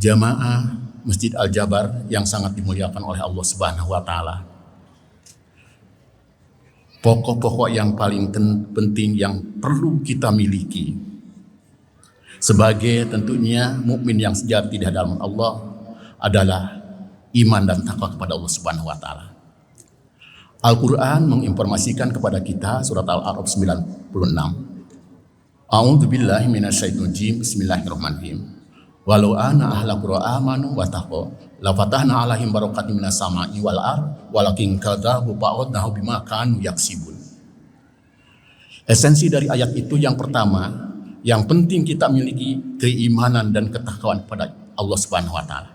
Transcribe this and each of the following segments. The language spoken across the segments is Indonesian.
Jamaah Masjid Al-Jabar yang sangat dimuliakan oleh Allah Subhanahu wa taala. Pokok-pokok yang paling penting yang perlu kita miliki sebagai tentunya mukmin yang sejati di hadapan Allah adalah iman dan takwa kepada Allah Subhanahu wa taala. Al-Qur'an menginformasikan kepada kita surat Al-A'raf 96. A'udzu billahi minasyaitonir rajim. Bismillahirrahmanirrahim. Walau ana ahla qura amanu wa taqwa la fatahna alaihim barakatim minas sama'i wal ard walakin kadzabu fa'adnahu bima kanu yaksibun. Esensi dari ayat itu yang pertama, yang penting kita miliki keimanan dan ketakwaan kepada Allah Subhanahu wa taala.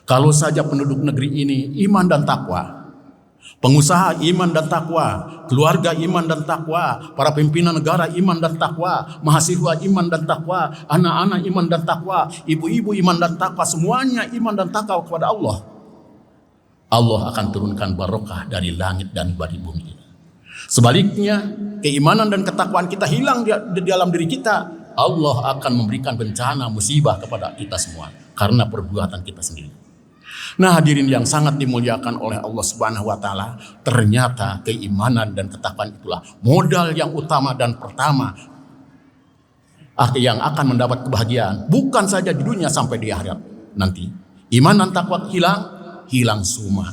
Kalau saja penduduk negeri ini iman dan takwa, pengusaha iman dan takwa, keluarga iman dan takwa, para pimpinan negara iman dan takwa, mahasiswa iman dan takwa, anak-anak iman dan takwa, ibu-ibu iman dan takwa, semuanya iman dan takwa kepada Allah. Allah akan turunkan barokah dari langit dan dari bumi ini. Sebaliknya, keimanan dan ketakwaan kita hilang di dalam diri kita, Allah akan memberikan bencana musibah kepada kita semua karena perbuatan kita sendiri. Nah, hadirin yang sangat dimuliakan oleh Allah Subhanahu wa taala, ternyata keimanan dan ketakwaan itulah modal yang utama dan pertama yang akan mendapat kebahagiaan bukan saja di dunia sampai di akhirat nanti. Iman dan takwa hilang semua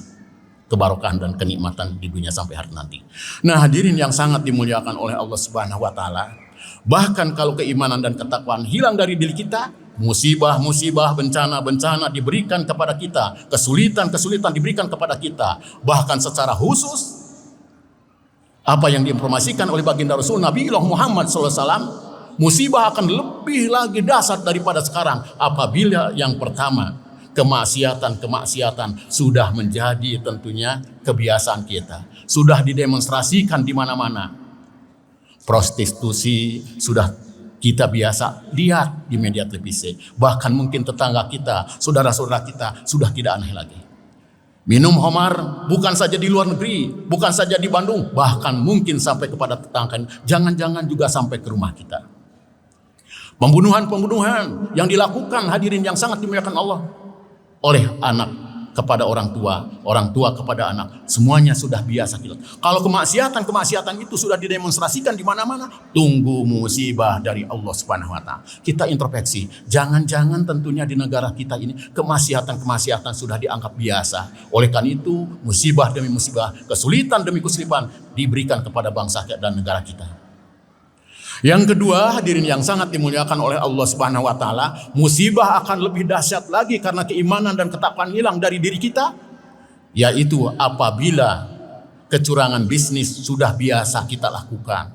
kebarokahan dan kenikmatan di dunia sampai hari nanti. Nah, hadirin yang sangat dimuliakan oleh Allah Subhanahu wa taala, bahkan kalau keimanan dan ketakwaan hilang dari diri kita, musibah-musibah, bencana-bencana diberikan kepada kita, kesulitan-kesulitan diberikan kepada kita. Bahkan secara khusus, apa yang diinformasikan oleh baginda Rasul Nabi Muhammad SAW, musibah akan lebih lagi dahsyat daripada sekarang apabila yang pertama, kemaksiatan sudah menjadi tentunya kebiasaan kita. Sudah didemonstrasikan di mana-mana. Prostitusi sudah kita biasa lihat di media televisi. Bahkan mungkin tetangga kita, saudara-saudara kita sudah tidak aneh lagi. Minum khamar bukan saja di luar negeri, bukan saja di Bandung, bahkan mungkin sampai kepada tetangga. Jangan-jangan juga sampai ke rumah kita. Pembunuhan yang dilakukan hadirin yang sangat dimuliakan Allah oleh anak kepada orang tua kepada anak, semuanya sudah biasa kita. Kalau kemaksiatan itu sudah didemonstrasikan di mana-mana, tunggu musibah dari Allah Subhanahu wa taala. Kita introspeksi, jangan-jangan tentunya di negara kita ini kemaksiatan sudah dianggap biasa. Oleh karena itu, musibah demi musibah, kesulitan demi kesulitan diberikan kepada bangsa dan negara kita. Yang kedua, hadirin yang sangat dimuliakan oleh Allah Subhanahu wa taala, musibah akan lebih dahsyat lagi karena keimanan dan ketakwaan hilang dari diri kita, yaitu apabila kecurangan bisnis sudah biasa kita lakukan.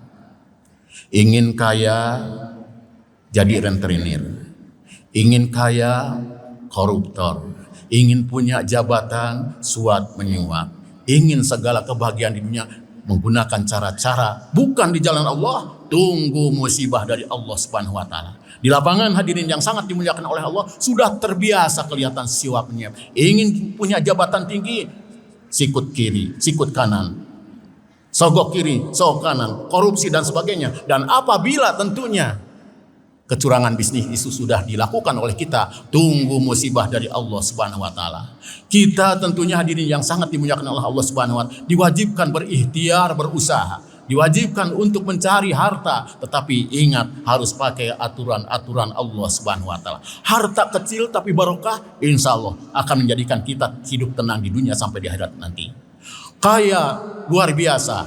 Ingin kaya jadi rentenir, ingin kaya koruptor, ingin punya jabatan suap menyuap, ingin segala kebahagiaan di dunia menggunakan cara-cara bukan di jalan Allah. Tunggu musibah dari Allah Subhanahu wa taala. Di lapangan hadirin yang sangat dimuliakan oleh Allah, sudah terbiasa kelihatan suap menyuap. Ingin punya jabatan tinggi, sikut kiri, sikut kanan. Sogok kiri, sogok kanan, korupsi dan sebagainya. Dan apabila tentunya kecurangan bisnis itu sudah dilakukan oleh kita, tunggu musibah dari Allah Subhanahu wa taala. Kita tentunya hadirin yang sangat dimuliakan oleh Allah Subhanahu wa taala diwajibkan berikhtiar, berusaha, diwajibkan untuk mencari harta, tetapi ingat harus pakai aturan-aturan Allah Subhanahu wa taala. Harta kecil tapi barokah, insya Allah akan menjadikan kita hidup tenang di dunia sampai di akhirat nanti. Kaya luar biasa,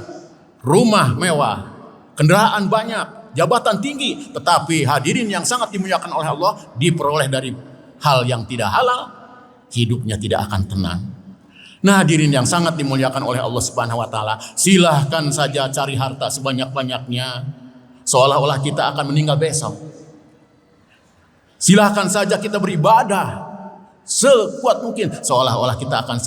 rumah mewah, kendaraan banyak, jabatan tinggi, tetapi hadirin yang sangat dimuliakan oleh Allah diperoleh dari hal yang tidak halal, hidupnya tidak akan tenang. Nah, hadirin yang sangat dimuliakan oleh Allah Subhanahu wa taala, silahkan saja cari harta sebanyak-banyaknya seolah-olah kita akan meninggal besok. Silahkan saja kita beribadah sekuat mungkin seolah-olah kita akan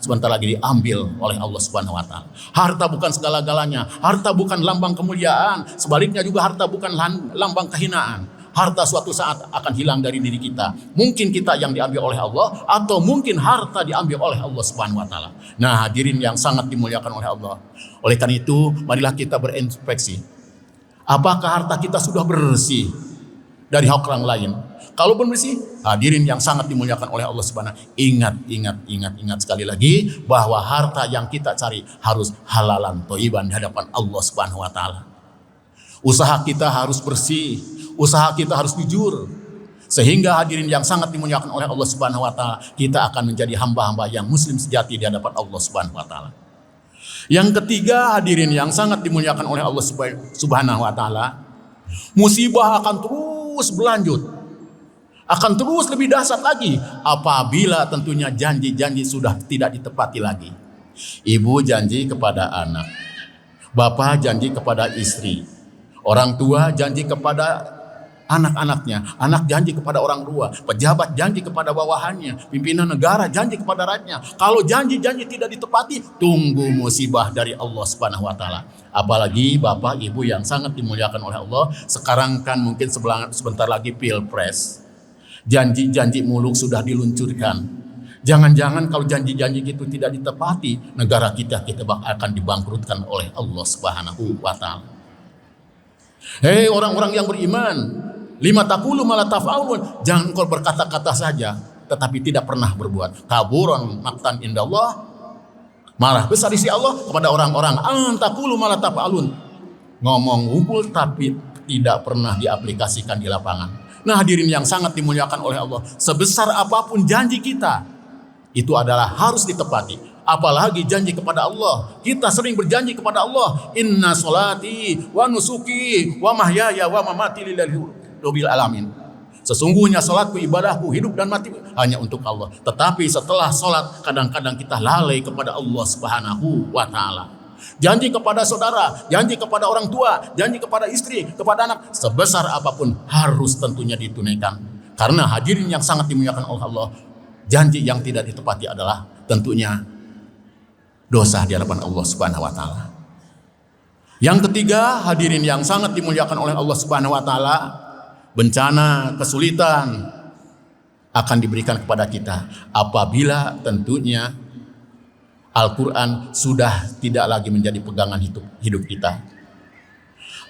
sebentar lagi diambil oleh Allah Subhanahu wa taala. Harta bukan segala-galanya, harta bukan lambang kemuliaan, sebaliknya juga harta bukan lambang kehinaan. Harta suatu saat akan hilang dari diri kita. Mungkin kita yang diambil oleh Allah, atau mungkin harta diambil oleh Allah Subhanahu wa taala. Nah, hadirin yang sangat dimuliakan oleh Allah. Oleh karena itu, marilah kita berintrospeksi. Apakah harta kita sudah bersih dari hak orang lain? Kalau bersih, hadirin yang sangat dimuliakan oleh Allah Subhanahu. Ingat sekali lagi bahwa harta yang kita cari harus halalan thayyiban di hadapan Allah Subhanahu wa taala. Usaha kita harus bersih, usaha kita harus jujur. Sehingga hadirin yang sangat dimuliakan oleh Allah Subhanahu wa taala, kita akan menjadi hamba-hamba yang muslim sejati di hadapan Allah Subhanahu wa taala. Yang ketiga, hadirin yang sangat dimuliakan oleh Allah Subhanahu wa taala, musibah akan terus berlanjut, akan terus lebih dahsyat lagi apabila tentunya janji-janji sudah tidak ditepati lagi. Ibu janji kepada anak, bapak janji kepada istri, orang tua janji kepada anak-anaknya, anak janji kepada orang tua, pejabat janji kepada bawahannya, pimpinan negara janji kepada rakyatnya. Kalau janji-janji tidak ditepati, tunggu musibah dari Allah Subhanahu wa taala. Apalagi Bapak Ibu yang sangat dimuliakan oleh Allah, sekarang kan mungkin sebentar lagi Pilpres. Janji-janji muluk sudah diluncurkan. Jangan-jangan kalau janji-janji itu tidak ditepati, negara kita akan dibangkrutkan oleh Allah Subhanahu wa taala. Hei orang-orang yang beriman, lima taqulu ma la taf'alun, jangan kau berkata-kata saja tetapi tidak pernah berbuat. Kaburan maqtan indallah, marah besar di sisi Allah kepada orang-orang antaqulu ma la taf'alun, ngomong ngumpul tapi tidak pernah diaplikasikan di lapangan. Nah hadirin yang sangat dimuliakan oleh Allah, sebesar apapun janji kita itu adalah harus ditepati. Apalagi janji kepada Allah. Kita sering berjanji kepada Allah, inna sholati wa nusuki wa mahyaya wa mamati lillahi rabbil alamin. Sesungguhnya salatku, ibadahku, hidup dan mati hanya untuk Allah. Tetapi setelah salat kadang-kadang kita lalai kepada Allah Subhanahu wa taala. Janji kepada saudara, janji kepada orang tua, janji kepada istri, kepada anak, sebesar apapun harus tentunya ditunaikan. Karena hadirin yang sangat dimuliakan oleh Allah, janji yang tidak ditepati adalah tentunya dosa di hadapan Allah Subhanahu wa taala. Yang ketiga, hadirin yang sangat dimuliakan oleh Allah Subhanahu wa taala, bencana, kesulitan akan diberikan kepada kita apabila tentunya Al-Quran sudah tidak lagi menjadi pegangan hidup kita.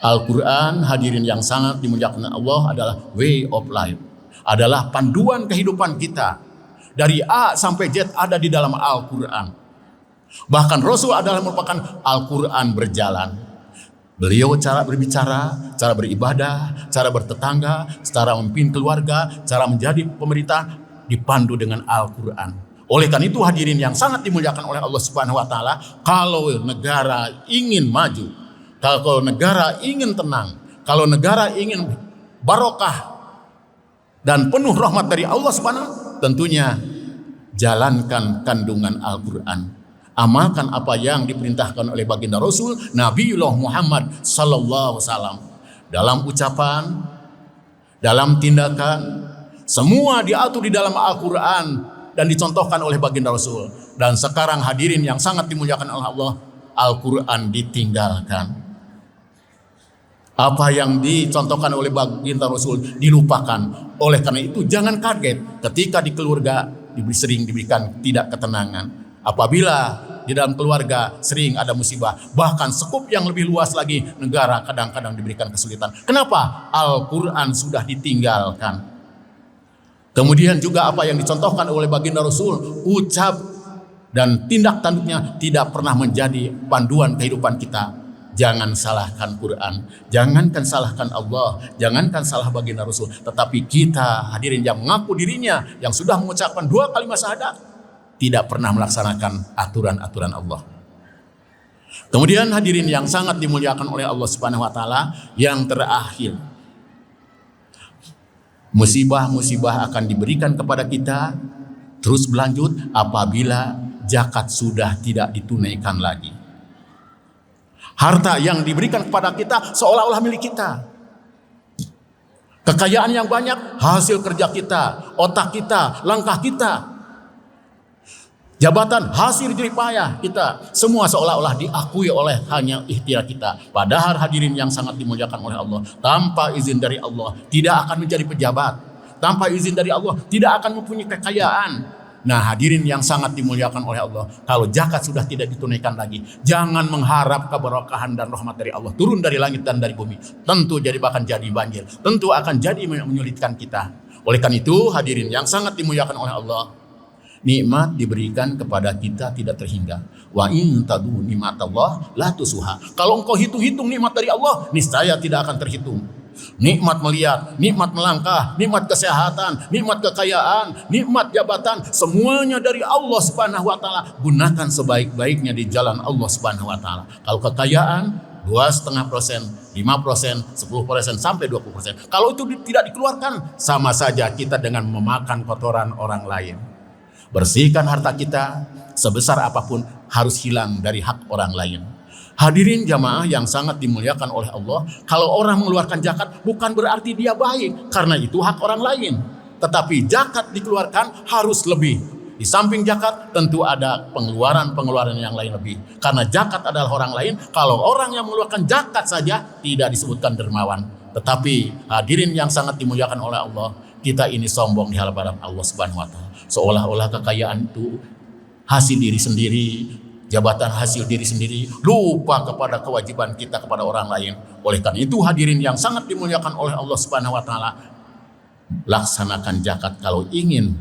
Al-Quran, hadirin yang sangat dimuliakan Allah, adalah way of life, adalah panduan kehidupan kita. Dari A sampai Z ada di dalam Al-Quran. Bahkan Rasul adalah merupakan Al-Quran berjalan. Beliau cara berbicara, cara beribadah, cara bertetangga, cara memimpin keluarga, cara menjadi pemerintah dipandu dengan Al-Quran. Oleh karena itu hadirin yang sangat dimuliakan oleh Allah Subhanahu wa taala, kalau negara ingin maju, kalau negara ingin tenang, kalau negara ingin barokah dan penuh rahmat dari Allah Subhanahu, tentunya jalankan kandungan Al-Quran. Amalkan apa yang diperintahkan oleh baginda Rasul Nabiullah Muhammad sallallahu alaihi wasallam. Dalam ucapan, dalam tindakan, semua diatur di dalam Al-Quran dan dicontohkan oleh baginda Rasul. Dan sekarang hadirin yang sangat dimuliakan oleh Allah, Al-Quran ditinggalkan. Apa yang dicontohkan oleh baginda Rasul dilupakan. Oleh karena itu jangan kaget ketika di keluarga sering diberikan tidak ketenangan. Apabila di dalam keluarga sering ada musibah, bahkan skup yang lebih luas lagi, negara kadang-kadang diberikan kesulitan. Kenapa? Al-Quran sudah ditinggalkan. Kemudian juga apa yang dicontohkan oleh baginda Rasul, ucap dan tindak tanduknya tidak pernah menjadi panduan kehidupan kita. Jangan salahkan Quran, jangankan salahkan Allah, jangankan salah baginda Rasul, tetapi kita hadirin yang mengaku dirinya, yang sudah mengucapkan 2 kalimat syahadat, tidak pernah melaksanakan aturan-aturan Allah. Kemudian hadirin yang sangat dimuliakan oleh Allah Subhanahu wa taala, yang terakhir, musibah-musibah akan diberikan kepada kita terus berlanjut apabila zakat sudah tidak ditunaikan lagi. Harta yang diberikan kepada kita seolah-olah milik kita. Kekayaan yang banyak hasil kerja kita, otak kita, langkah kita. Jabatan hasil jerih payah kita, semua seolah-olah diakui oleh hanya ikhtiar kita. Padahal hadirin yang sangat dimuliakan oleh Allah, tanpa izin dari Allah tidak akan menjadi pejabat, tanpa izin dari Allah tidak akan mempunyai kekayaan. Nah hadirin yang sangat dimuliakan oleh Allah, kalau zakat sudah tidak ditunaikan lagi, jangan mengharap keberkahan dan rahmat dari Allah turun dari langit dan dari bumi. Tentu bahkan jadi banjir, tentu akan jadi menyulitkan kita. Oleh karena itu hadirin yang sangat dimuliakan oleh Allah, nikmat diberikan kepada kita tidak terhingga. Wa in tadu nikmatallah la tusuha. Kalau engkau hitung-hitung nikmat dari Allah, niscaya tidak akan terhitung. Nikmat melihat, nikmat melangkah, nikmat kesehatan, nikmat kekayaan, nikmat jabatan, semuanya dari Allah Subhanahu wa taala. Gunakan sebaik-baiknya di jalan Allah Subhanahu wa taala. Kalau kekayaan 2,5%, 5%, 10% sampai 20%. Kalau itu tidak dikeluarkan, sama saja kita dengan memakan kotoran orang lain. Bersihkan harta kita, sebesar apapun harus hilang dari hak orang lain. Hadirin jamaah yang sangat dimuliakan oleh Allah, kalau orang mengeluarkan zakat bukan berarti dia baik, karena itu hak orang lain. Tetapi zakat dikeluarkan harus lebih. Di samping zakat tentu ada pengeluaran yang lain lebih. Karena zakat adalah orang lain, kalau orang yang mengeluarkan zakat saja tidak disebutkan dermawan. Tetapi hadirin yang sangat dimuliakan oleh Allah, kita ini sombong di hadapan Allah Subhanahu wa taala. Seolah-olah kekayaan itu hasil diri sendiri, jabatan hasil diri sendiri, lupa kepada kewajiban kita kepada orang lain. Oleh karena itu hadirin yang sangat dimuliakan oleh Allah Subhanahu wa taala, laksanakan zakat kalau ingin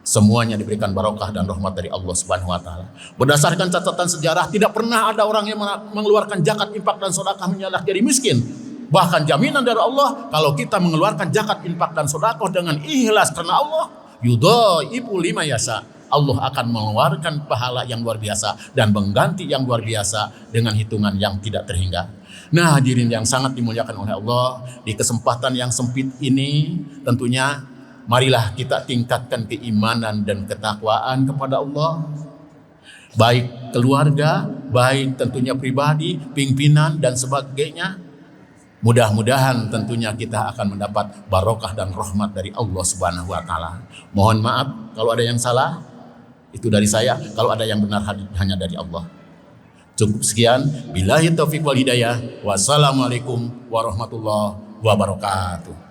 semuanya diberikan barokah dan rahmat dari Allah Subhanahu wa taala. Berdasarkan catatan sejarah, tidak pernah ada orang yang mengeluarkan zakat, infak dan sedekah menyalahkan jadi miskin. Bahkan jaminan dari Allah, kalau kita mengeluarkan zakat, infak dan sedekah dengan ikhlas karena Allah, yudhaifu lima yasha. Allah akan mengeluarkan pahala yang luar biasa dan mengganti yang luar biasa dengan hitungan yang tidak terhingga. Nah, hadirin yang sangat dimuliakan oleh Allah, di kesempatan yang sempit ini tentunya marilah kita tingkatkan keimanan dan ketakwaan kepada Allah. Baik keluarga, baik tentunya pribadi, pimpinan dan sebagainya. Mudah-mudahan tentunya kita akan mendapat barokah dan rahmat dari Allah Subhanahu wa taala. Mohon maaf kalau ada yang salah, itu dari saya. Kalau ada yang benar hanya dari Allah. Cukup sekian. Billahi taufiq wal hidayah. Wassalamualaikum warahmatullahi wabarakatuh.